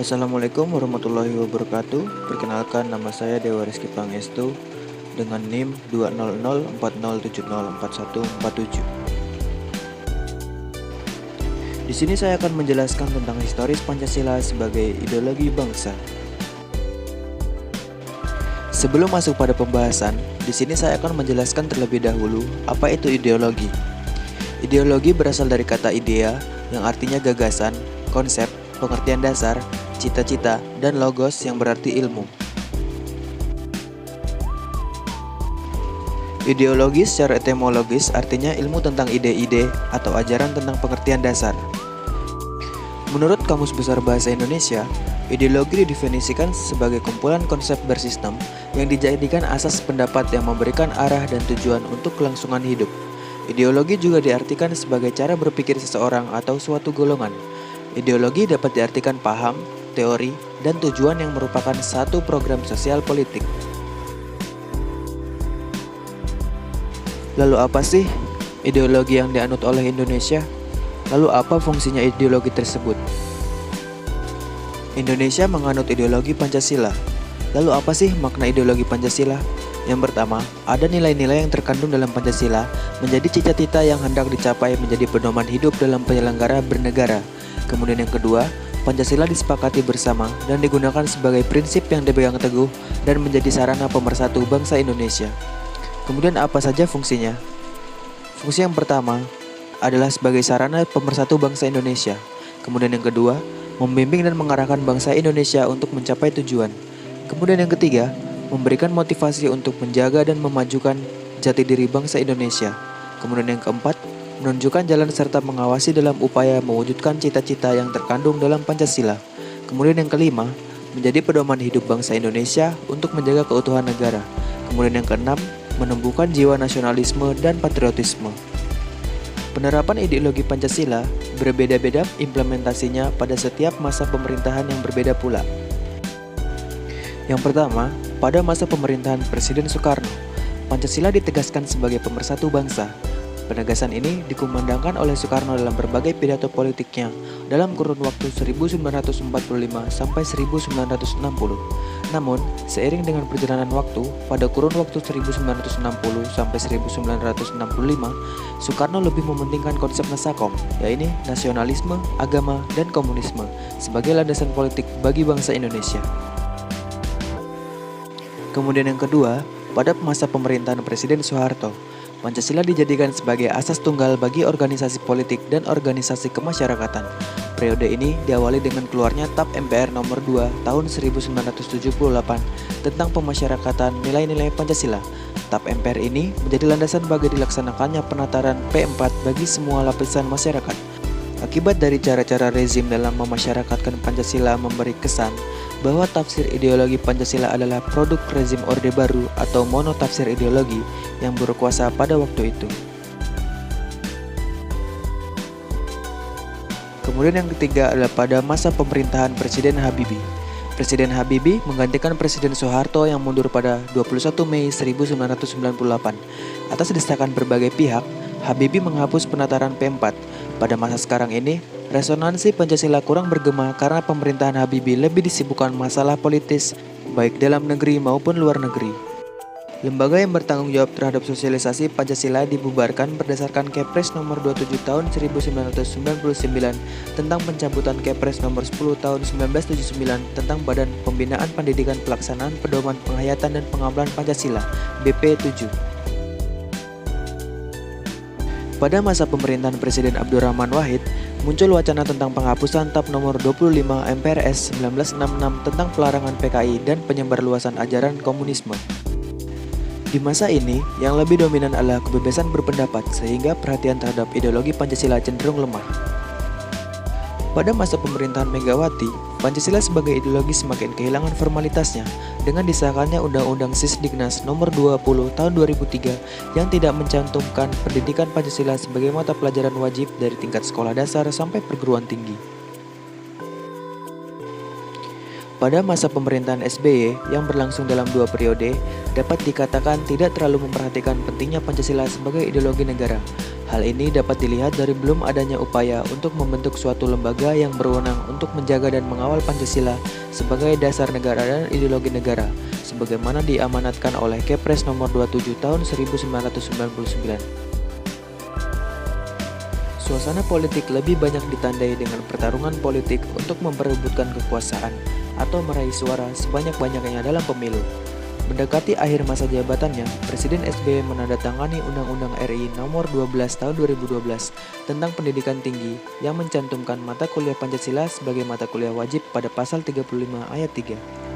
Assalamualaikum warahmatullahi wabarakatuh. Perkenalkan, nama saya Dewa Rizky Pangestu dengan NIM 20040707147. Di sini saya akan menjelaskan tentang historis Pancasila sebagai ideologi bangsa. Sebelum masuk pada pembahasan, di sini saya akan menjelaskan terlebih dahulu apa itu ideologi. Ideologi berasal dari kata idea yang artinya gagasan, konsep, pengertian dasar, cita-cita, dan logos yang berarti ilmu. Ideologi secara etimologis artinya ilmu tentang ide-ide atau ajaran tentang pengertian dasar. Menurut Kamus Besar Bahasa Indonesia, ideologi didefinisikan sebagai kumpulan konsep bersistem yang dijadikan asas pendapat yang memberikan arah dan tujuan untuk kelangsungan hidup. Ideologi juga diartikan sebagai cara berpikir seseorang atau suatu golongan. Ideologi dapat diartikan paham, teori, dan tujuan yang merupakan satu program sosial politik. Lalu apa sih ideologi yang dianut oleh Indonesia? Lalu apa fungsinya ideologi tersebut? Indonesia menganut ideologi Pancasila. Lalu apa sih makna ideologi Pancasila? Yang pertama, ada nilai-nilai yang terkandung dalam Pancasila menjadi cita-cita yang hendak dicapai menjadi pedoman hidup dalam penyelenggara bernegara. Kemudian yang kedua, Pancasila disepakati bersama dan digunakan sebagai prinsip yang dipegang teguh dan menjadi sarana pemersatu bangsa Indonesia. Kemudian apa saja fungsinya? Fungsi yang pertama adalah sebagai sarana pemersatu bangsa Indonesia. Kemudian yang kedua, membimbing dan mengarahkan bangsa Indonesia untuk mencapai tujuan. Kemudian yang ketiga, memberikan motivasi untuk menjaga dan memajukan jati diri bangsa Indonesia. Kemudian yang keempat, menunjukkan jalan serta mengawasi dalam upaya mewujudkan cita-cita yang terkandung dalam Pancasila. Kemudian yang kelima, menjadi pedoman hidup bangsa Indonesia untuk menjaga keutuhan negara. Kemudian yang keenam, menumbuhkan jiwa nasionalisme dan patriotisme. Penerapan ideologi Pancasila berbeda-beda implementasinya pada setiap masa pemerintahan yang berbeda pula. Yang pertama, pada masa pemerintahan Presiden Soekarno, Pancasila ditegaskan sebagai pemersatu bangsa. Penegasan ini dikumandangkan oleh Soekarno dalam berbagai pidato politiknya dalam kurun waktu 1945 sampai 1960. Namun, seiring dengan perjalanan waktu, pada kurun waktu 1960 sampai 1965, Soekarno lebih mementingkan konsep Nasakom, yaitu nasionalisme, agama, dan komunisme sebagai landasan politik bagi bangsa Indonesia. Kemudian yang kedua, pada masa pemerintahan Presiden Soeharto, Pancasila dijadikan sebagai asas tunggal bagi organisasi politik dan organisasi kemasyarakatan. Periode ini diawali dengan keluarnya TAP MPR nomor 2 tahun 1978 tentang pemasyarakatan nilai-nilai Pancasila. TAP MPR ini menjadi landasan bagi dilaksanakannya penataran P4 bagi semua lapisan masyarakat. Akibat dari cara-cara rezim dalam memasyarakatkan Pancasila memberi kesan bahwa tafsir ideologi Pancasila adalah produk rezim Orde Baru atau monotafsir ideologi yang berkuasa pada waktu itu. Kemudian yang ketiga adalah pada masa pemerintahan Presiden Habibie. Presiden Habibie menggantikan Presiden Soeharto yang mundur pada 21 Mei 1998. Atas desakan berbagai pihak, Habibie menghapus penataran P4. Pada masa sekarang ini, resonansi Pancasila kurang bergema karena pemerintahan Habibie lebih disibukkan masalah politis, baik dalam negeri maupun luar negeri. Lembaga yang bertanggung jawab terhadap sosialisasi Pancasila dibubarkan berdasarkan Kepres nomor 27 tahun 1999 tentang pencabutan Kepres nomor 10 tahun 1979 tentang Badan Pembinaan Pendidikan Pelaksanaan Pedoman Penghayatan dan Pengamalan Pancasila (BP7). Pada masa pemerintahan Presiden Abdurrahman Wahid, muncul wacana tentang penghapusan TAP nomor 25 MPRS 1966 tentang pelarangan PKI dan penyebarluasan ajaran komunisme. Di masa ini, yang lebih dominan adalah kebebasan berpendapat sehingga perhatian terhadap ideologi Pancasila cenderung lemah. Pada masa pemerintahan Megawati, Pancasila sebagai ideologi semakin kehilangan formalitasnya dengan disahkannya Undang-Undang Sisdiknas nomor 20 tahun 2003 yang tidak mencantumkan pendidikan Pancasila sebagai mata pelajaran wajib dari tingkat sekolah dasar sampai perguruan tinggi. Pada masa pemerintahan SBY yang berlangsung dalam 2 periode, dapat dikatakan tidak terlalu memperhatikan pentingnya Pancasila sebagai ideologi negara. Hal ini dapat dilihat dari belum adanya upaya untuk membentuk suatu lembaga yang berwenang untuk menjaga dan mengawal Pancasila sebagai dasar negara dan ideologi negara, sebagaimana diamanatkan oleh Kepres nomor 27 tahun 1999. Suasana politik lebih banyak ditandai dengan pertarungan politik untuk memperebutkan kekuasaan atau meraih suara sebanyak-banyaknya dalam pemilu. Mendekati akhir masa jabatannya, Presiden SBY menandatangani Undang-Undang RI Nomor 12 Tahun 2012 tentang pendidikan tinggi yang mencantumkan mata kuliah Pancasila sebagai mata kuliah wajib pada pasal 35 ayat 3.